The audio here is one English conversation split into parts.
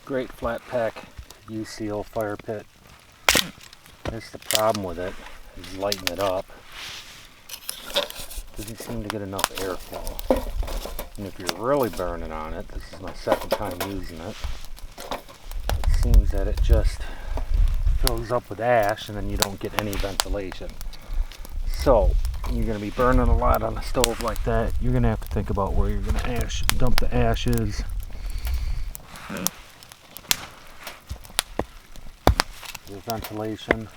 great flat pack U-seal fire pit. That's the problem with it, is lighting it up. Doesn't seem to get enough airflow. And if you're really burning on it, this is my second time using it, it seems that it just fills up with ash and then you don't get any ventilation. So you're going to be burning a lot on a stove like that. You're going to have to think about where you're going to dump the ashes. The ventilation.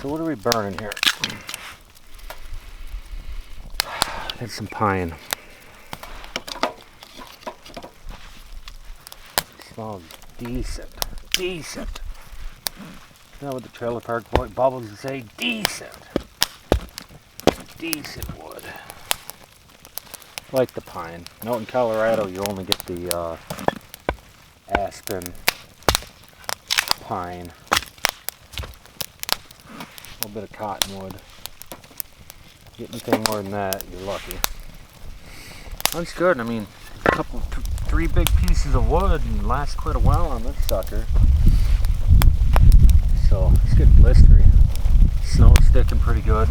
So what are we burning here? Got some pine. It smells decent. Decent. You know what the trailer park boy bubbles to say? Decent. Decent wood. Like the pine. Out in Colorado, you only get the aspen, pine, a little bit of cottonwood. Get anything more than that, you're lucky. That's good. I mean, three big pieces of wood and lasts quite a while on this sucker. So it's good blistery. Snow's sticking pretty good.